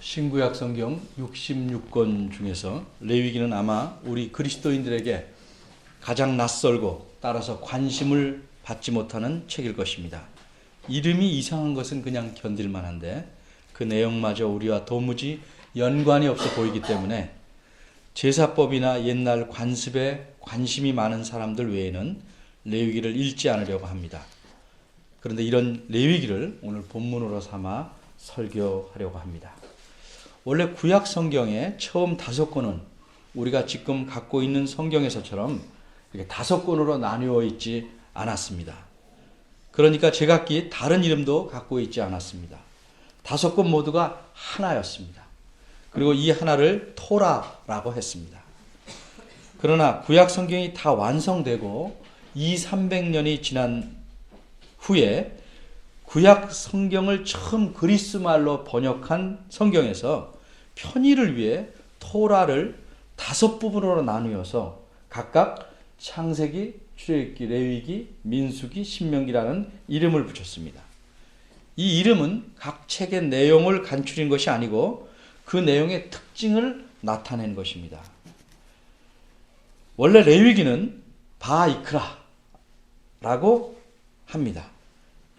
신구약 성경 66권 중에서 레위기는 아마 우리 그리스도인들에게 가장 낯설고 따라서 관심을 받지 못하는 책일 것입니다. 이름이 이상한 것은 그냥 견딜만한데 그 내용마저 우리와 도무지 연관이 없어 보이기 때문에 제사법이나 옛날 관습에 관심이 많은 사람들 외에는 레위기를 읽지 않으려고 합니다. 그런데 이런 레위기를 오늘 본문으로 삼아 설교하려고 합니다. 원래 구약 성경의 처음 5권은 우리가 지금 갖고 있는 성경에서처럼 이렇게 5권으로 나누어 있지 않았습니다. 그러니까 제각기 다른 이름도 갖고 있지 않았습니다. 5권 모두가 하나였습니다. 그리고 이 하나를 토라라고 했습니다. 그러나 구약 성경이 다 완성되고 200~300년이 지난 후에 구약 성경을 처음 그리스 말로 번역한 성경에서 편의를 위해 토라를 5부분으로 나누어서 각각 창세기, 출애굽기, 레위기, 민수기, 신명기라는 이름을 붙였습니다. 이 이름은 각 책의 내용을 간추린 것이 아니고 그 내용의 특징을 나타낸 것입니다. 원래 레위기는 바이크라라고 합니다.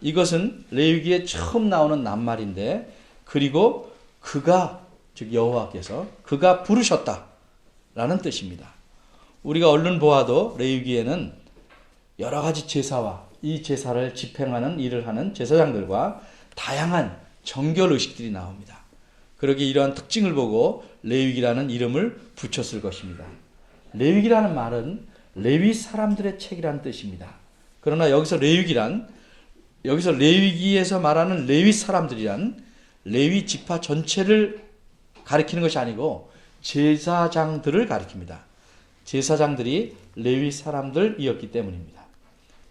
이것은 레위기에 처음 나오는 낱말인데, 그리고 그가, 즉 여호와께서 그가 부르셨다라는 뜻입니다. 우리가 얼른 보아도 레위기에는 여러 가지 제사와 이 제사를 집행하는 일을 하는 제사장들과 다양한 정결 의식들이 나옵니다. 그러기에 이러한 특징을 보고 레위기라는 이름을 붙였을 것입니다. 레위기라는 말은 레위 사람들의 책이라는 뜻입니다. 그러나 여기서 레위기에서 말하는 레위 사람들이란 레위 지파 전체를 가리키는 것이 아니고 제사장들을 가리킵니다. 제사장들이 레위 사람들이었기 때문입니다.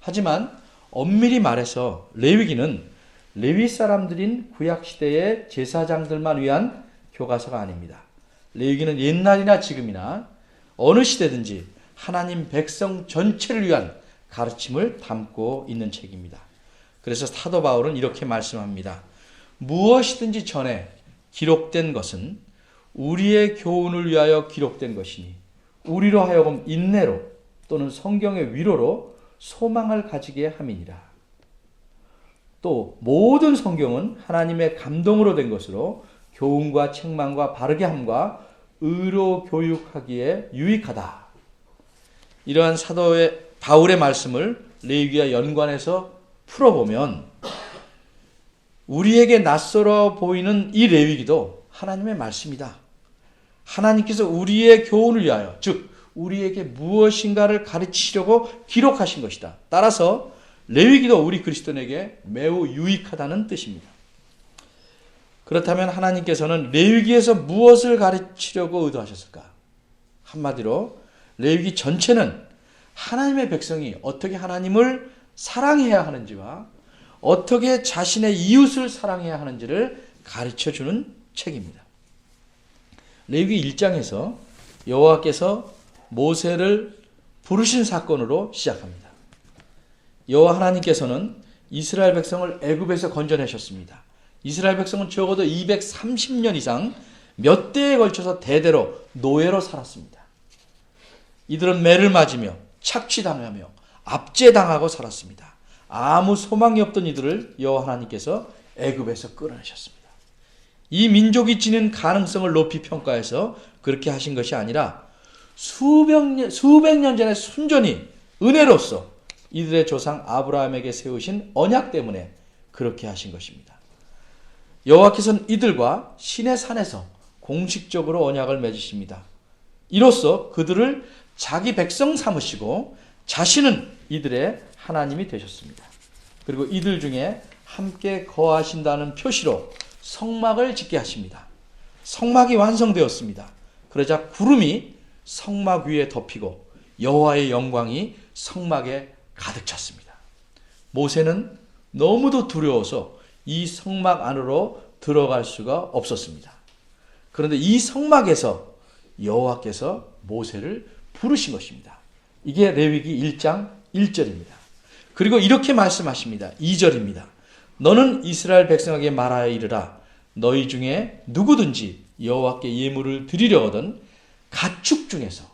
하지만 엄밀히 말해서 레위기는 레위 사람들인 구약시대의 제사장들만 위한 교과서가 아닙니다. 레위기는 옛날이나 지금이나 어느 시대든지 하나님 백성 전체를 위한 가르침을 담고 있는 책입니다. 그래서 사도 바울은 이렇게 말씀합니다. 무엇이든지 전에 기록된 것은 우리의 교훈을 위하여 기록된 것이니 우리로 하여금 인내로 또는 성경의 위로로 소망을 가지게 함이니라. 또 모든 성경은 하나님의 감동으로 된 것으로 교훈과 책망과 바르게 함과 의로 교육하기에 유익하다. 이러한 사도의 바울의 말씀을 레위기와 연관해서 풀어보면 우리에게 낯설어 보이는 이 레위기도 하나님의 말씀이다. 하나님께서 우리의 교훈을 위하여, 즉 우리에게 무엇인가를 가르치려고 기록하신 것이다. 따라서 레위기도 우리 그리스도인에게 매우 유익하다는 뜻입니다. 그렇다면 하나님께서는 레위기에서 무엇을 가르치려고 의도하셨을까? 한마디로 레위기 전체는 하나님의 백성이 어떻게 하나님을 사랑해야 하는지와 어떻게 자신의 이웃을 사랑해야 하는지를 가르쳐주는 책입니다. 레위기 1장에서 여호와께서 모세를 부르신 사건으로 시작합니다. 여호와 하나님께서는 이스라엘 백성을 애굽에서 건져내셨습니다. 이스라엘 백성은 적어도 230년 이상 몇 대에 걸쳐서 대대로 노예로 살았습니다. 이들은 매를 맞으며 착취당하며 압제당하고 살았습니다. 아무 소망이 없던 이들을 여호와 하나님께서 애굽에서 끌어내셨습니다. 이 민족이 지닌 가능성을 높이 평가해서 그렇게 하신 것이 아니라 수백 년 전에 순전히 은혜로서 이들의 조상 아브라함에게 세우신 언약 때문에 그렇게 하신 것입니다. 여호와께서는 이들과 시내 산에서 공식적으로 언약을 맺으십니다. 이로써 그들을 자기 백성 삼으시고 자신은 이들의 하나님이 되셨습니다. 그리고 이들 중에 함께 거하신다는 표시로 성막을 짓게 하십니다. 성막이 완성되었습니다. 그러자 구름이 성막 위에 덮이고 여호와의 영광이 성막에 가득 찼습니다. 모세는 너무도 두려워서 이 성막 안으로 들어갈 수가 없었습니다. 그런데 이 성막에서 여호와께서 모세를 부르신 것입니다. 이게 레위기 1장 1절입니다. 그리고 이렇게 말씀하십니다. 2절입니다. 너는 이스라엘 백성에게 말하여 이르라. 너희 중에 누구든지 여호와께 예물을 드리려거든 가축 중에서,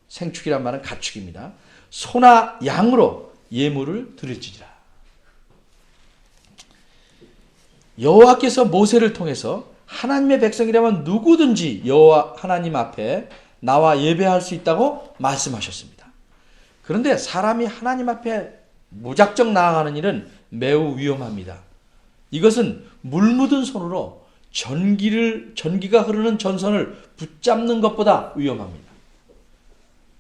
생축이란 말은 가축입니다, 소나 양으로 예물을 드릴지니라. 여호와께서 모세를 통해서 하나님의 백성이라면 누구든지 여호와 하나님 앞에 나와 예배할 수 있다고 말씀하셨습니다. 그런데 사람이 하나님 앞에 무작정 나아가는 일은 매우 위험합니다. 이것은 물 묻은 손으로 전기가 흐르는 전선을 붙잡는 것보다 위험합니다.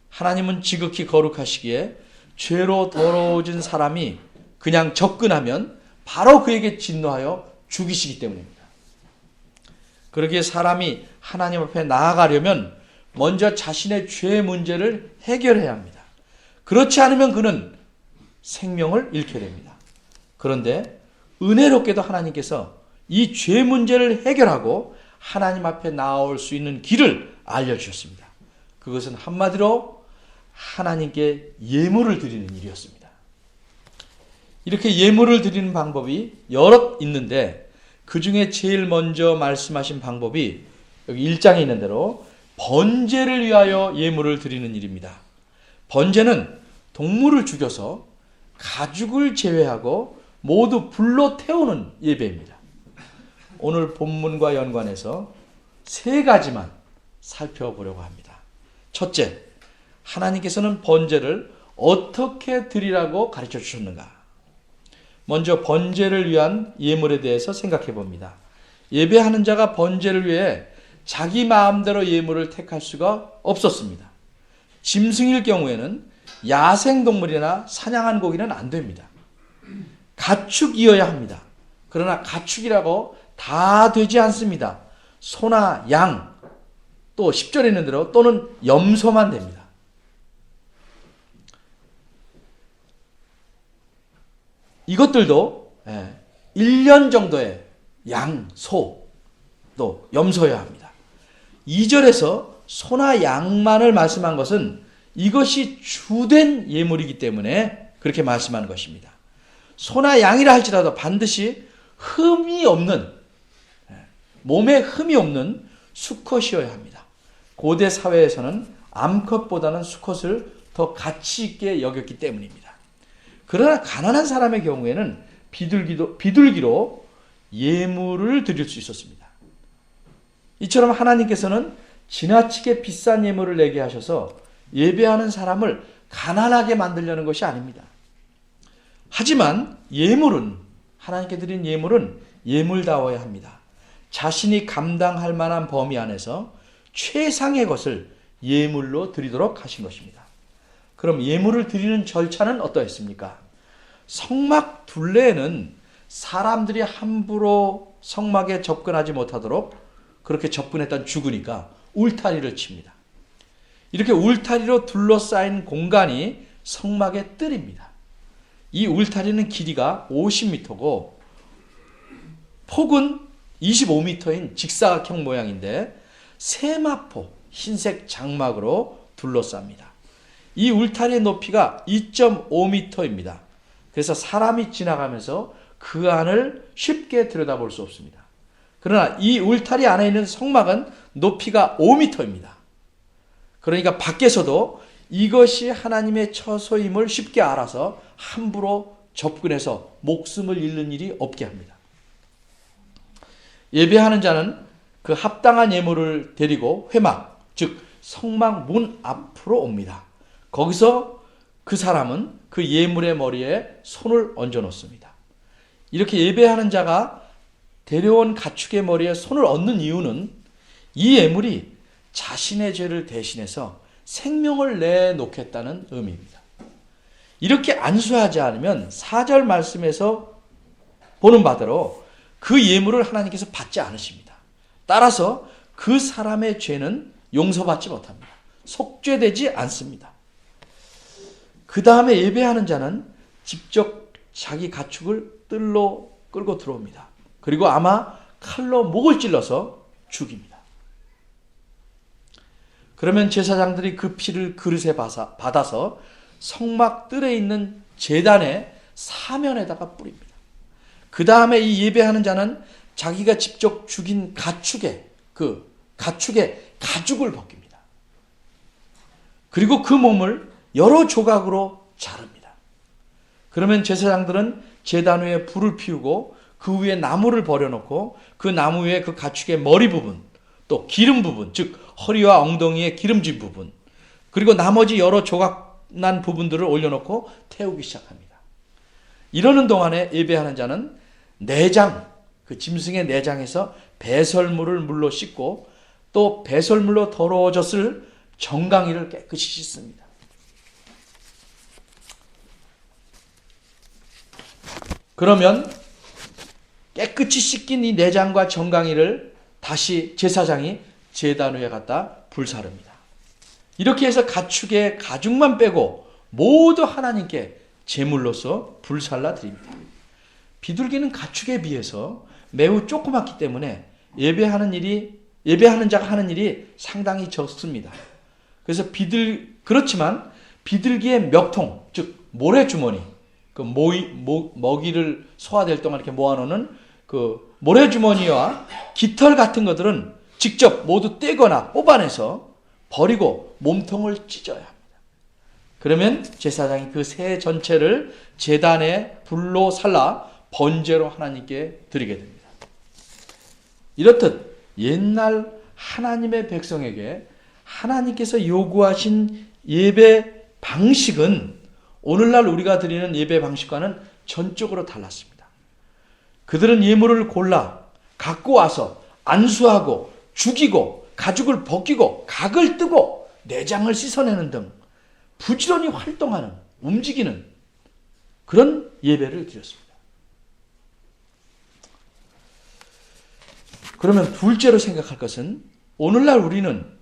하나님은 지극히 거룩하시기에 죄로 더러워진 사람이 그냥 접근하면 바로 그에게 진노하여 죽이시기 때문입니다. 그러기에 사람이 하나님 앞에 나아가려면 먼저 자신의 죄 문제를 해결해야 합니다. 그렇지 않으면 그는 생명을 잃게 됩니다. 그런데 은혜롭게도 하나님께서 이 죄 문제를 해결하고 하나님 앞에 나올 수 있는 길을 알려주셨습니다. 그것은 한마디로 하나님께 예물을 드리는 일이었습니다. 이렇게 예물을 드리는 방법이 여러 있는데 그 중에 제일 먼저 말씀하신 방법이 여기 1장에 있는 대로 번제를 위하여 예물을 드리는 일입니다. 번제는 동물을 죽여서 가죽을 제외하고 모두 불로 태우는 예배입니다. 오늘 본문과 연관해서 세 가지만 살펴보려고 합니다. 첫째, 하나님께서는 번제를 어떻게 드리라고 가르쳐 주셨는가? 먼저 번제를 위한 예물에 대해서 생각해 봅니다. 예배하는 자가 번제를 위해 자기 마음대로 예물을 택할 수가 없었습니다. 짐승일 경우에는 야생동물이나 사냥한 고기는 안 됩니다. 가축이어야 합니다. 그러나 가축이라고 다 되지 않습니다. 소나 양, 또 10절에 있는 대로 또는 염소만 됩니다. 이것들도 1년 정도의 양, 소, 또 염소여야 합니다. 2절에서 소나 양만을 말씀한 것은 이것이 주된 예물이기 때문에 그렇게 말씀하는 것입니다. 소나 양이라 할지라도 반드시 흠이 없는, 몸에 흠이 없는 수컷이어야 합니다. 고대 사회에서는 암컷보다는 수컷을 더 가치 있게 여겼기 때문입니다. 그러나 가난한 사람의 경우에는 비둘기로 예물을 드릴 수 있었습니다. 이처럼 하나님께서는 지나치게 비싼 예물을 내게 하셔서 예배하는 사람을 가난하게 만들려는 것이 아닙니다. 하지만 예물은, 하나님께 드린 예물은 예물다워야 합니다. 자신이 감당할 만한 범위 안에서 최상의 것을 예물로 드리도록 하신 것입니다. 그럼 예물을 드리는 절차는 어떠했습니까? 성막 둘레에는 사람들이 함부로 성막에 접근하지 못하도록 그렇게 접근했다면 죽으니까 울타리를 칩니다. 이렇게 울타리로 둘러싸인 공간이 성막의 뜰입니다. 이 울타리는 길이가 50m고 폭은 25m인 직사각형 모양인데 세마포 흰색 장막으로 둘러쌉니다. 이 울타리의 높이가 2.5m입니다. 그래서 사람이 지나가면서 그 안을 쉽게 들여다볼 수 없습니다. 그러나 이 울타리 안에 있는 성막은 높이가 5m입니다. 그러니까 밖에서도 이것이 하나님의 처소임을 쉽게 알아서 함부로 접근해서 목숨을 잃는 일이 없게 합니다. 예배하는 자는 그 합당한 예물을 데리고 회막, 즉 성막 문 앞으로 옵니다. 거기서 그 사람은 그 예물의 머리에 손을 얹어 놓습니다. 이렇게 예배하는 자가 데려온 가축의 머리에 손을 얹는 이유는 이 예물이 자신의 죄를 대신해서 생명을 내놓겠다는 의미입니다. 이렇게 안수하지 않으면 4절 말씀에서 보는 바대로 그 예물을 하나님께서 받지 않으십니다. 따라서 그 사람의 죄는 용서받지 못합니다. 속죄되지 않습니다. 그 다음에 예배하는 자는 직접 자기 가축을 뜰로 끌고 들어옵니다. 그리고 아마 칼로 목을 찔러서 죽입니다. 그러면 제사장들이 그 피를 그릇에 받아서 성막 뜰에 있는 제단의 사면에다가 뿌립니다. 그 다음에 이 예배하는 자는 자기가 직접 죽인 가축의 가죽을 벗깁니다. 그리고 그 몸을 여러 조각으로 자릅니다. 그러면 제사장들은 제단 위에 불을 피우고 그 위에 나무를 버려놓고 그 나무 위에 그 가축의 머리 부분, 또 기름 부분, 즉 허리와 엉덩이의 기름진 부분, 그리고 나머지 여러 조각난 부분들을 올려놓고 태우기 시작합니다. 이러는 동안에 예배하는 자는 내장, 그 짐승의 내장에서 배설물을 물로 씻고 또 배설물로 더러워졌을 정강이를 깨끗이 씻습니다. 그러면 깨끗이 씻긴 이 내장과 정강이를 다시 제사장이 제단 위에 갖다 불사릅니다. 이렇게 해서 가축의 가죽만 빼고 모두 하나님께 제물로서 불살라 드립니다. 비둘기는 가축에 비해서 매우 조그맣기 때문에 예배하는 자가 하는 일이 상당히 적습니다. 그래서 그렇지만 비둘기의 멱통, 즉 모래주머니, 그 먹이를 소화될 동안 이렇게 모아놓는 그 모래주머니와 깃털 같은 것들은 직접 모두 떼거나 뽑아내서 버리고 몸통을 찢어야 합니다. 그러면 제사장이 그 새 전체를 제단에 불로 살라 번제로 하나님께 드리게 됩니다. 이렇듯 옛날 하나님의 백성에게 하나님께서 요구하신 예배 방식은 오늘날 우리가 드리는 예배 방식과는 전적으로 달랐습니다. 그들은 예물을 골라 갖고 와서 안수하고 죽이고 가죽을 벗기고 각을 뜨고 내장을 씻어내는 등 부지런히 활동하는, 움직이는 그런 예배를 드렸습니다. 그러면 둘째로 생각할 것은 오늘날 우리는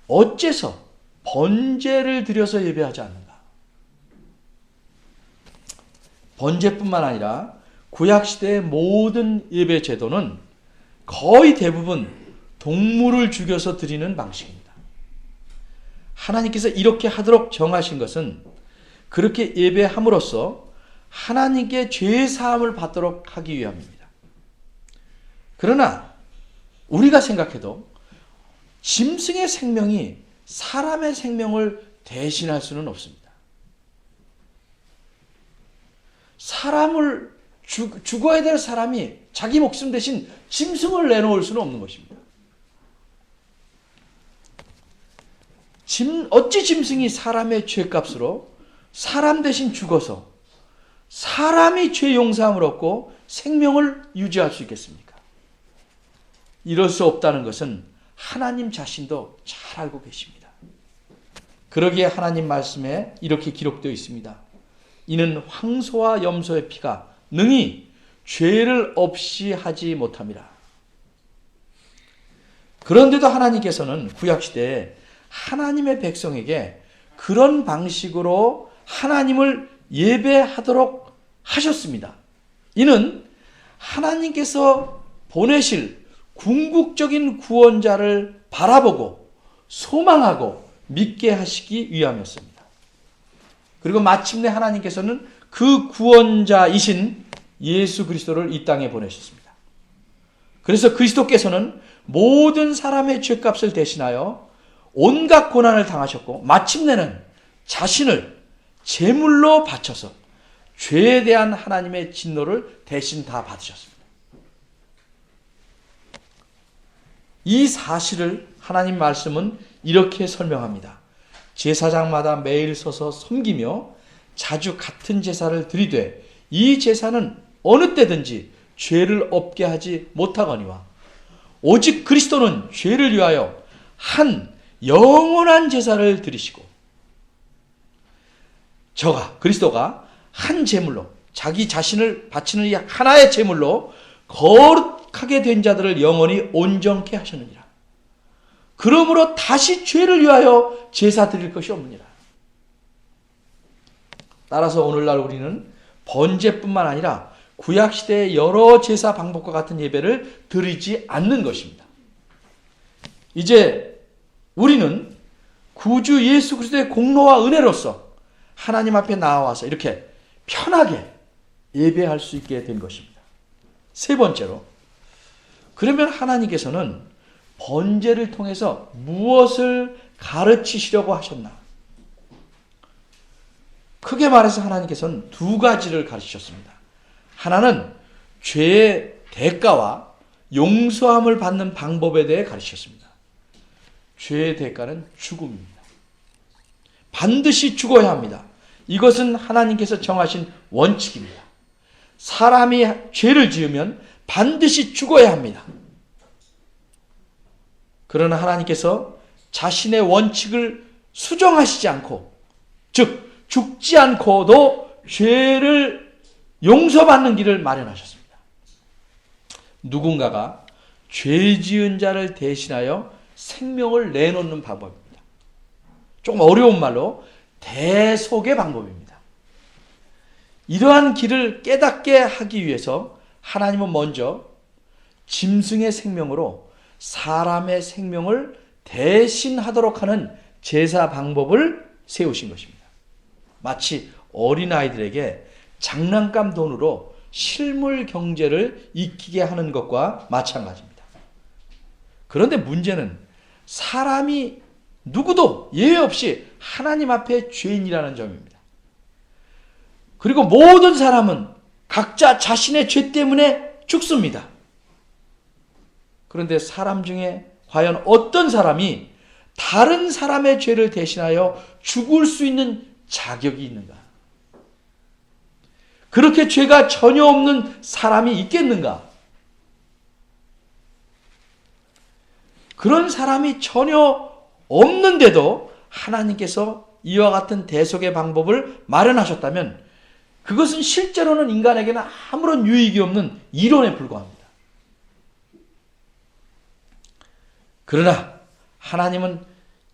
어째서 번제를 드려서 예배하지 않는가? 번제뿐만 아니라 구약시대의 모든 예배 제도는 거의 대부분 동물을 죽여서 드리는 방식입니다. 하나님께서 이렇게 하도록 정하신 것은 그렇게 예배함으로써 하나님께 죄 사함을 받도록 하기 위함입니다. 그러나 우리가 생각해도 짐승의 생명이 사람의 생명을 대신할 수는 없습니다. 사람을 죽어야 될 사람이 자기 목숨 대신 짐승을 내놓을 수는 없는 것입니다. 어찌 짐승이 사람의 죄값으로 사람 대신 죽어서 사람이 죄 용서함을 얻고 생명을 유지할 수 있겠습니까? 이럴 수 없다는 것은 하나님 자신도 잘 알고 계십니다. 그러기에 하나님 말씀에 이렇게 기록되어 있습니다. 이는 황소와 염소의 피가 능히 죄를 없이 하지 못함이라. 그런데도 하나님께서는 구약시대에 하나님의 백성에게 그런 방식으로 하나님을 예배하도록 하셨습니다. 이는 하나님께서 보내실 궁극적인 구원자를 바라보고 소망하고 믿게 하시기 위함이었습니다. 그리고 마침내 하나님께서는 그 구원자이신 예수 그리스도를 이 땅에 보내셨습니다. 그래서 그리스도께서는 모든 사람의 죄값을 대신하여 온갖 고난을 당하셨고 마침내는 자신을 제물로 바쳐서 죄에 대한 하나님의 진노를 대신 다 받으셨습니다. 이 사실을 하나님 말씀은 이렇게 설명합니다. 제사장마다 매일 서서 섬기며 자주 같은 제사를 드리되 이 제사는 어느 때든지 죄를 없게 하지 못하거니와 오직 그리스도는 죄를 위하여 한 영원한 제사를 드리시고 그리스도가 한 제물로 자기 자신을 바치는 이 하나의 제물로 거룩하게 된 자들을 영원히 온전케 하셨느니라. 그러므로 다시 죄를 위하여 제사 드릴 것이 없느니라. 따라서 오늘날 우리는 번제뿐만 아니라 구약시대의 여러 제사 방법과 같은 예배를 드리지 않는 것입니다. 이제 우리는 구주 예수 그리스도의 공로와 은혜로서 하나님 앞에 나와서 이렇게 편하게 예배할 수 있게 된 것입니다. 세 번째로 그러면 하나님께서는 번제를 통해서 무엇을 가르치시려고 하셨나? 크게 말해서 하나님께서는 두 가지를 가르치셨습니다. 하나는 죄의 대가와 용서함을 받는 방법에 대해 가르치셨습니다. 죄의 대가는 죽음입니다. 반드시 죽어야 합니다. 이것은 하나님께서 정하신 원칙입니다. 사람이 죄를 지으면 반드시 죽어야 합니다. 그러나 하나님께서 자신의 원칙을 수정하시지 않고, 즉 죽지 않고도 죄를 용서받는 길을 마련하셨습니다. 누군가가 죄 지은 자를 대신하여 생명을 내놓는 방법입니다. 조금 어려운 말로 대속의 방법입니다. 이러한 길을 깨닫게 하기 위해서 하나님은 먼저 짐승의 생명으로 사람의 생명을 대신하도록 하는 제사 방법을 세우신 것입니다. 마치 어린아이들에게 장난감 돈으로 실물 경제를 익히게 하는 것과 마찬가지입니다. 그런데 문제는 사람이 누구도 예외 없이 하나님 앞에 죄인이라는 점입니다. 그리고 모든 사람은 각자 자신의 죄 때문에 죽습니다. 그런데 사람 중에 과연 어떤 사람이 다른 사람의 죄를 대신하여 죽을 수 있는 자격이 있는가? 그렇게 죄가 전혀 없는 사람이 있겠는가? 그런 사람이 전혀 없는데도 하나님께서 이와 같은 대속의 방법을 마련하셨다면 그것은 실제로는 인간에게는 아무런 유익이 없는 이론에 불과합니다. 그러나 하나님은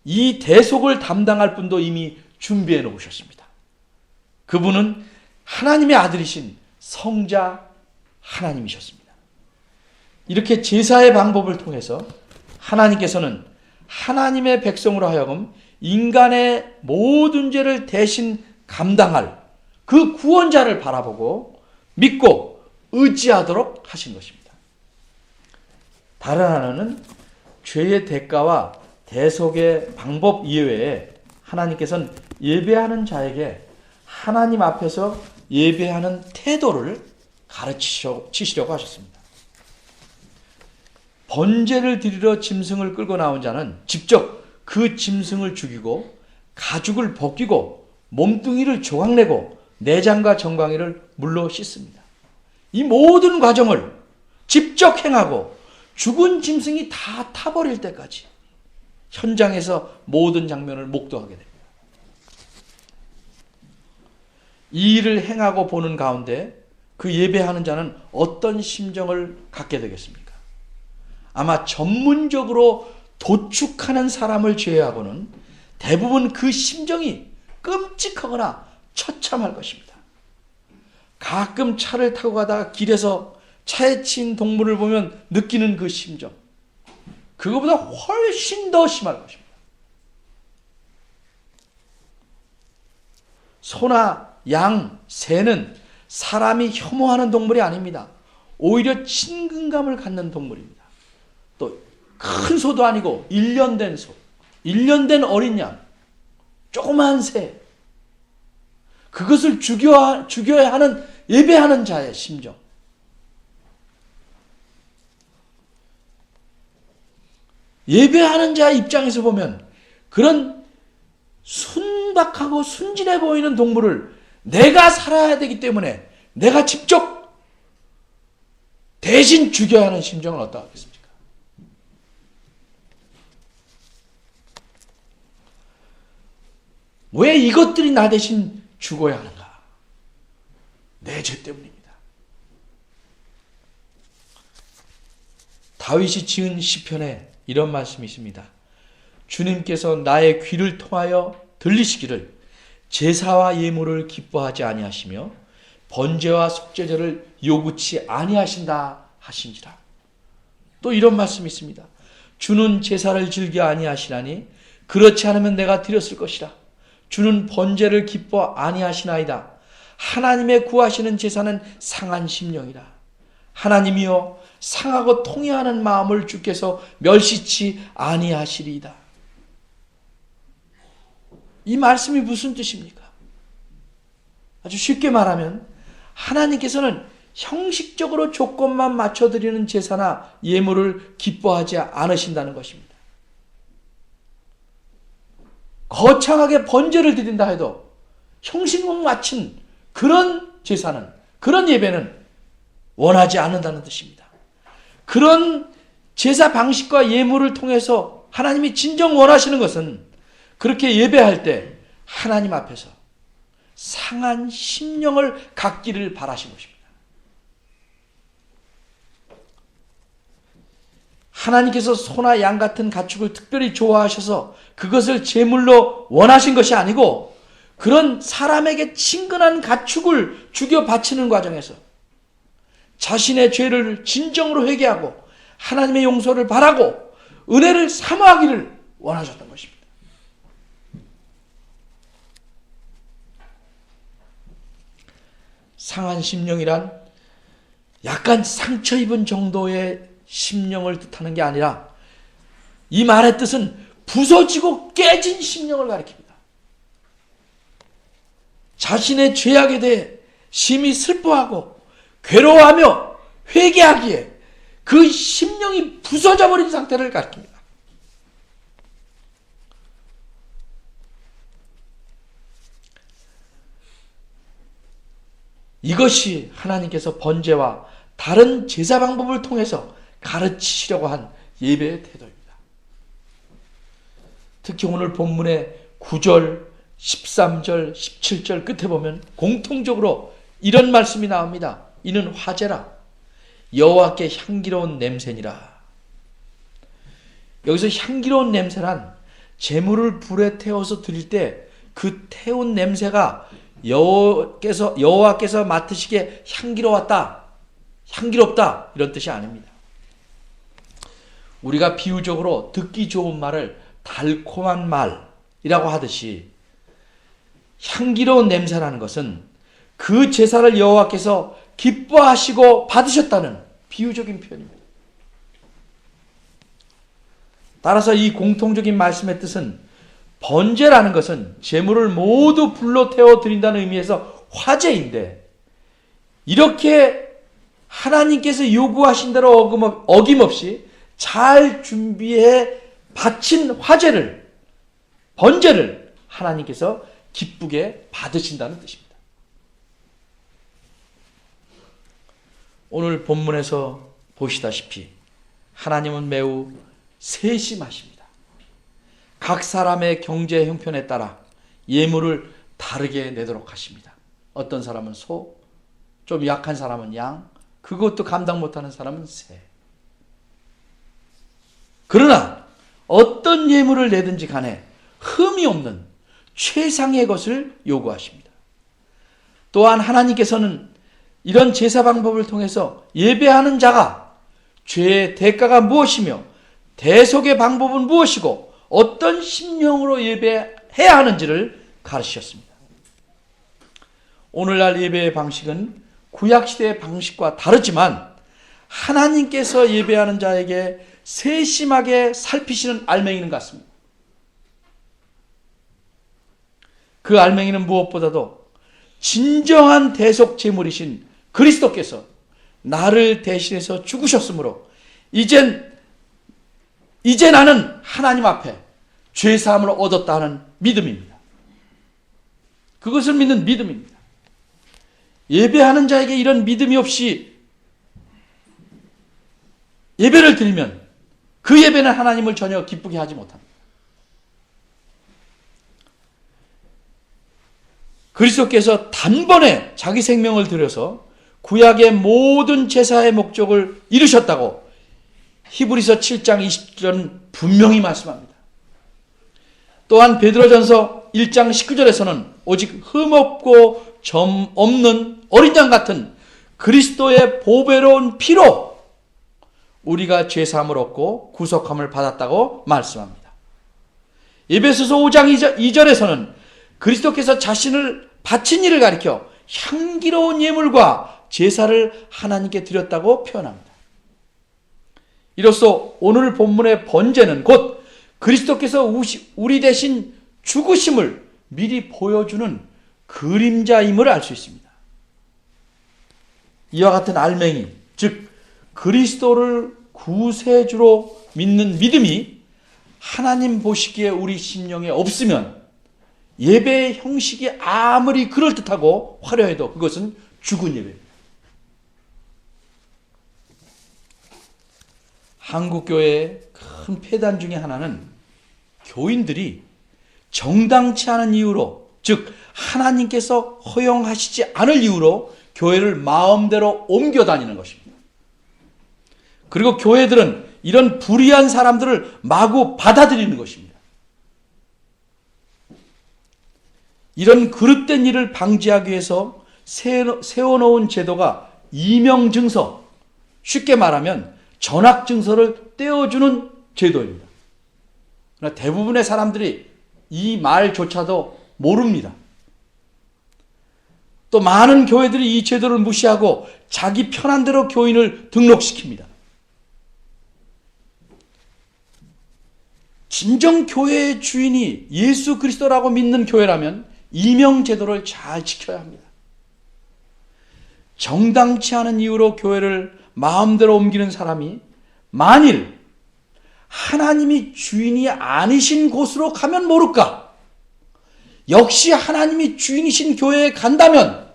이 대속을 담당할 분도 이미 준비해 놓으셨습니다. 그분은 하나님의 아들이신 성자 하나님이셨습니다. 이렇게 제사의 방법을 통해서 하나님께서는 하나님의 백성으로 하여금 인간의 모든 죄를 대신 감당할 그 구원자를 바라보고 믿고 의지하도록 하신 것입니다. 다른 하나는 죄의 대가와 대속의 방법 이외에 하나님께서는 예배하는 자에게 하나님 앞에서 예배하는 태도를 가르치시려고 하셨습니다. 번제를 드리러 짐승을 끌고 나온 자는 직접 그 짐승을 죽이고 가죽을 벗기고 몸뚱이를 조각내고 내장과 정강이를 물로 씻습니다. 이 모든 과정을 직접 행하고 죽은 짐승이 다 타버릴 때까지 현장에서 모든 장면을 목도하게 됩니다. 이 일을 행하고 보는 가운데 그 예배하는 자는 어떤 심정을 갖게 되겠습니까? 아마 전문적으로 도축하는 사람을 제외하고는 대부분 그 심정이 끔찍하거나 처참할 것입니다. 가끔 차를 타고 가다가 길에서 차에 친 동물을 보면 느끼는 그 심정, 그거보다 훨씬 더 심할 것입니다. 소나 양, 새는 사람이 혐오하는 동물이 아닙니다. 오히려 친근감을 갖는 동물입니다. 또 큰 소도 아니고 1년 된 소, 1년 된 어린 양, 조그만 새, 그것을 죽여야 하는 예배하는 자의 심정. 예배하는 자의 입장에서 보면 그런 순박하고 순진해 보이는 동물을 내가 살아야 되기 때문에 내가 직접 대신 죽여야 하는 심정은 어떠하겠습니까? 왜 이것들이 나 대신 죽어야 하는가? 내 죄 때문입니다. 다윗이 지은 시편에 이런 말씀이 있습니다. 주님께서 나의 귀를 통하여 들리시기를 제사와 예물을 기뻐하지 아니하시며 번제와 속죄제를 요구치 아니하신다 하신지라. 또 이런 말씀이 있습니다. 주는 제사를 즐겨 아니하시나니 그렇지 않으면 내가 드렸을 것이라. 주는 번제를 기뻐 아니하시나이다. 하나님의 구하시는 제사는 상한 심령이라. 하나님이여 상하고 통해하는 마음을 주께서 멸시치 아니하시리이다. 이 말씀이 무슨 뜻입니까? 아주 쉽게 말하면 하나님께서는 형식적으로 조건만 맞춰드리는 제사나 예물을 기뻐하지 않으신다는 것입니다. 거창하게 번제를 드린다 해도 형식만 맞춘 그런 제사는, 그런 예배는 원하지 않는다는 뜻입니다. 그런 제사 방식과 예물을 통해서 하나님이 진정 원하시는 것은 그렇게 예배할 때 하나님 앞에서 상한 심령을 갖기를 바라신 것입니다. 하나님께서 소나 양 같은 가축을 특별히 좋아하셔서 그것을 제물로 원하신 것이 아니고 그런 사람에게 친근한 가축을 죽여 바치는 과정에서 자신의 죄를 진정으로 회개하고 하나님의 용서를 바라고 은혜를 사모하기를 원하셨던 것입니다. 상한 심령이란 약간 상처 입은 정도의 심령을 뜻하는 게 아니라 이 말의 뜻은 부서지고 깨진 심령을 가리킵니다. 자신의 죄악에 대해 심히 슬퍼하고 괴로워하며 회개하기에 그 심령이 부서져 버린 상태를 가리킵니다. 이것이 하나님께서 번제와 다른 제사 방법을 통해서 가르치시려고 한 예배의 태도입니다. 특히 오늘 본문의 9절, 13절, 17절 끝에 보면 공통적으로 이런 말씀이 나옵니다. 이는 화제라 여호와께 향기로운 냄새니라. 여기서 향기로운 냄새란 제물을 불에 태워서 드릴 때 그 태운 냄새가 여호와께서 맡으시기에 향기로웠다, 향기롭다 이런 뜻이 아닙니다. 우리가 비유적으로 듣기 좋은 말을 달콤한 말이라고 하듯이 향기로운 냄새라는 것은 그 제사를 여호와께서 기뻐하시고 받으셨다는 비유적인 표현입니다. 따라서 이 공통적인 말씀의 뜻은 번제라는 것은 제물을 모두 불로 태워 드린다는 의미에서 화제인데, 이렇게 하나님께서 요구하신 대로 어김없이 잘 준비해 바친 화제를, 번제를 하나님께서 기쁘게 받으신다는 뜻입니다. 오늘 본문에서 보시다시피 하나님은 매우 세심하십니다. 각 사람의 경제 형편에 따라 예물을 다르게 내도록 하십니다. 어떤 사람은 소, 좀 약한 사람은 양, 그것도 감당 못하는 사람은 새. 그러나 어떤 예물을 내든지 간에 흠이 없는 최상의 것을 요구하십니다. 또한 하나님께서는 이런 제사 방법을 통해서 예배하는 자가 죄의 대가가 무엇이며 대속의 방법은 무엇이고 어떤 심령으로 예배해야 하는지를 가르치셨습니다. 오늘날 예배의 방식은 구약시대의 방식과 다르지만 하나님께서 예배하는 자에게 세심하게 살피시는 알맹이는 같습니다. 그 알맹이는 무엇보다도 진정한 대속 제물이신 그리스도께서 나를 대신해서 죽으셨으므로 이제 나는 하나님 앞에 죄사함을 얻었다는 믿음입니다. 그것을 믿는 믿음입니다. 예배하는 자에게 이런 믿음이 없이 예배를 드리면 그 예배는 하나님을 전혀 기쁘게 하지 못합니다. 그리스도께서 단번에 자기 생명을 들여서 구약의 모든 제사의 목적을 이루셨다고 히브리서 7장 20절은 분명히 말씀합니다. 또한 베드로전서 1장 19절에서는 오직 흠없고 점 없는 어린 양 같은 그리스도의 보배로운 피로 우리가 죄사함을 얻고 구속함을 받았다고 말씀합니다. 에베소서 5장 2절에서는 그리스도께서 자신을 바친 일을 가리켜 향기로운 예물과 제사를 하나님께 드렸다고 표현합니다. 이로써 오늘 본문의 번제는 곧 그리스도께서 우리 대신 죽으심을 미리 보여주는 그림자임을 알 수 있습니다. 이와 같은 알맹이, 즉 그리스도를 구세주로 믿는 믿음이 하나님 보시기에 우리 심령에 없으면 예배의 형식이 아무리 그럴듯하고 화려해도 그것은 죽은 예배입니다. 한국교회의 큰 폐단 중에 하나는 교인들이 정당치 않은 이유로, 즉 하나님께서 허용하시지 않을 이유로 교회를 마음대로 옮겨 다니는 것입니다. 그리고 교회들은 이런 불의한 사람들을 마구 받아들이는 것입니다. 이런 그릇된 일을 방지하기 위해서 세워놓은 제도가 이명증서, 쉽게 말하면 전학증서를 떼어주는 제도입니다. 그러나 대부분의 사람들이 이 말조차도 모릅니다. 또 많은 교회들이 이 제도를 무시하고 자기 편한 대로 교인을 등록시킵니다. 진정 교회의 주인이 예수 그리스도라고 믿는 교회라면 이명제도를 잘 지켜야 합니다. 정당치 않은 이유로 교회를 마음대로 옮기는 사람이 만일 하나님이 주인이 아니신 곳으로 가면 모를까? 역시 하나님이 주인이신 교회에 간다면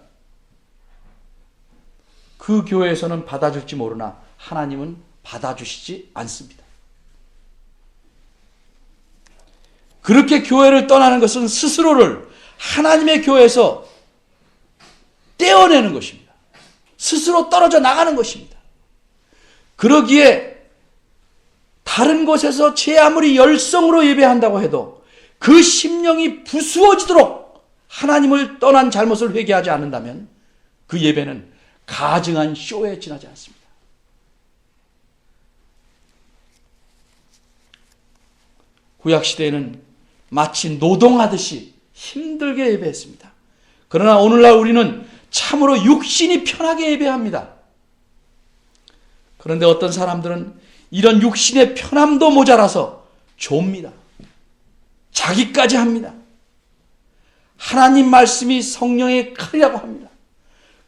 그 교회에서는 받아줄지 모르나 하나님은 받아주시지 않습니다. 그렇게 교회를 떠나는 것은 스스로를 하나님의 교회에서 떼어내는 것입니다. 스스로 떨어져 나가는 것입니다. 그러기에 다른 곳에서 제 아무리 열성으로 예배한다고 해도 그 심령이 부수어지도록 하나님을 떠난 잘못을 회개하지 않는다면 그 예배는 가증한 쇼에 지나지 않습니다. 구약시대에는 마치 노동하듯이 힘들게 예배했습니다. 그러나 오늘날 우리는 참으로 육신이 편하게 예배합니다. 그런데 어떤 사람들은 이런 육신의 편함도 모자라서 좁니다. 자기까지 합니다. 하나님 말씀이 성령의 칼이라고 합니다.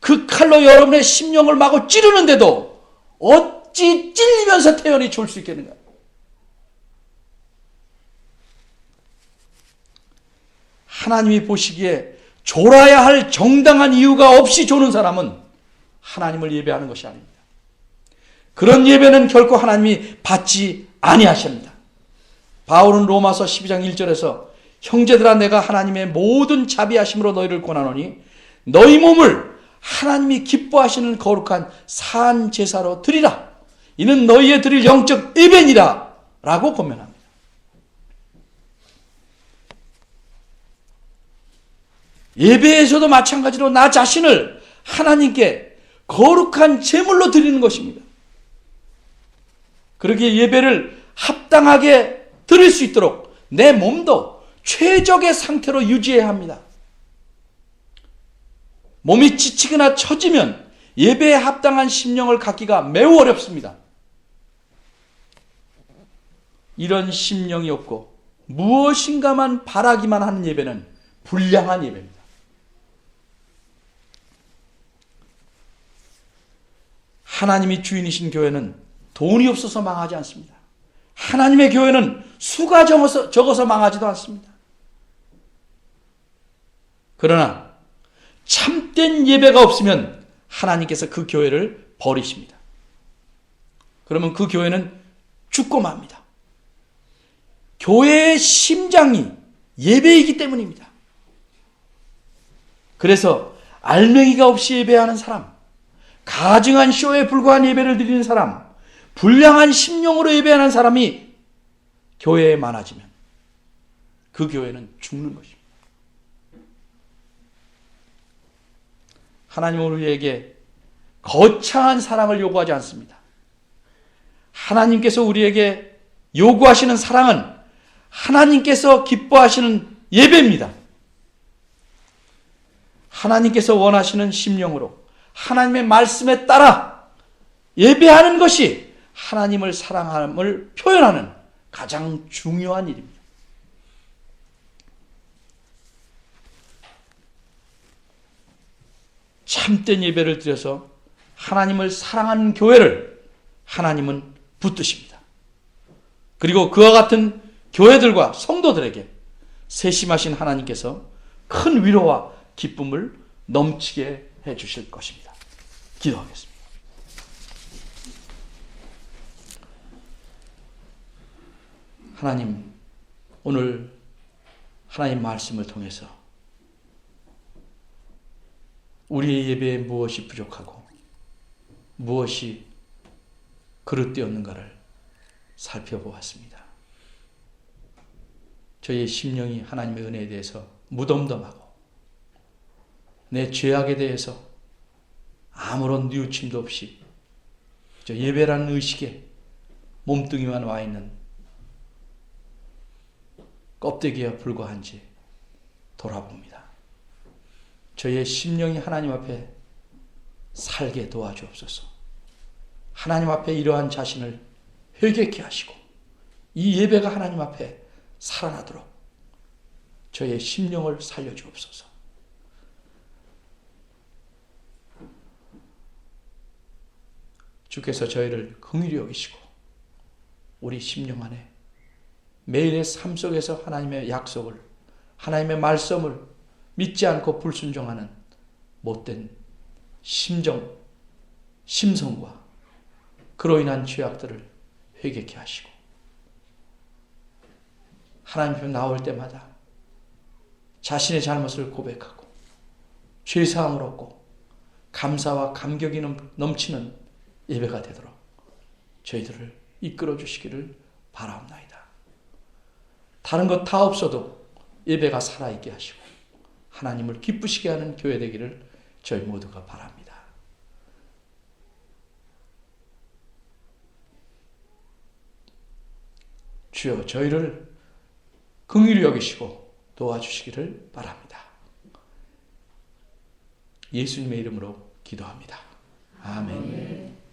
그 칼로 여러분의 심령을 마구 찌르는데도 어찌 찔리면서 태연히 좋을 수 있겠는가? 하나님이 보시기에 졸아야 할 정당한 이유가 없이 조는 사람은 하나님을 예배하는 것이 아닙니다. 그런 예배는 결코 하나님이 받지 아니하십니다. 바울은 로마서 12장 1절에서 형제들아 내가 하나님의 모든 자비하심으로 너희를 권하노니 너희 몸을 하나님이 기뻐하시는 거룩한 산 제사로 드리라. 이는 너희의 드릴 영적 예배니라 라고 권면합니다. 예배에서도 마찬가지로 나 자신을 하나님께 거룩한 제물로 드리는 것입니다. 그러기에 예배를 합당하게 드릴 수 있도록 내 몸도 최적의 상태로 유지해야 합니다. 몸이 지치거나 처지면 예배에 합당한 심령을 갖기가 매우 어렵습니다. 이런 심령이 없고 무엇인가만 바라기만 하는 예배는 불량한 예배입니다. 하나님이 주인이신 교회는 돈이 없어서 망하지 않습니다. 하나님의 교회는 수가 적어서 망하지도 않습니다. 그러나 참된 예배가 없으면 하나님께서 그 교회를 버리십니다. 그러면 그 교회는 죽고 맙니다. 교회의 심장이 예배이기 때문입니다. 그래서 알맹이가 없이 예배하는 사람, 가증한 쇼에 불과한 예배를 드리는 사람, 불량한 심령으로 예배하는 사람이 교회에 많아지면 그 교회는 죽는 것입니다. 하나님은 우리에게 거창한 사랑을 요구하지 않습니다. 하나님께서 우리에게 요구하시는 사랑은 하나님께서 기뻐하시는 예배입니다. 하나님께서 원하시는 심령으로 하나님의 말씀에 따라 예배하는 것이 하나님을 사랑함을 표현하는 가장 중요한 일입니다. 참된 예배를 드려서 하나님을 사랑하는 교회를 하나님은 붙드십니다. 그리고 그와 같은 교회들과 성도들에게 세심하신 하나님께서 큰 위로와 기쁨을 넘치게 해 주실 것입니다. 기도하겠습니다. 하나님, 오늘 하나님 말씀을 통해서 우리의 예배에 무엇이 부족하고 무엇이 그릇되었는가를 살펴보았습니다. 저희의 심령이 하나님의 은혜에 대해서 무덤덤하고 내 죄악에 대해서 아무런 뉘우침도 없이 예배라는 의식에 몸뚱이만 와 있는 껍데기에 불과한지 돌아봅니다. 저희의 심령이 하나님 앞에 살게 도와주옵소서. 하나님 앞에 이러한 자신을 회개케 하시고 이 예배가 하나님 앞에 살아나도록 저희의 심령을 살려주옵소서. 주께서 저희를 긍휼히 여기시고 우리 심령 안에 매일의 삶 속에서 하나님의 약속을, 하나님의 말씀을 믿지 않고 불순종하는 못된 심성과 그로 인한 죄악들을 회개케 하시고 하나님 앞에 나올 때마다 자신의 잘못을 고백하고 죄사함을 얻고 감사와 감격이 넘치는 예배가 되도록 저희들을 이끌어 주시기를 바라옵나이다. 다른 것 다 없어도 예배가 살아있게 하시고 하나님을 기쁘시게 하는 교회 되기를 저희 모두가 바랍니다. 주여, 저희를 긍휼히 여기시고 도와주시기를 바랍니다. 예수님의 이름으로 기도합니다. 아멘.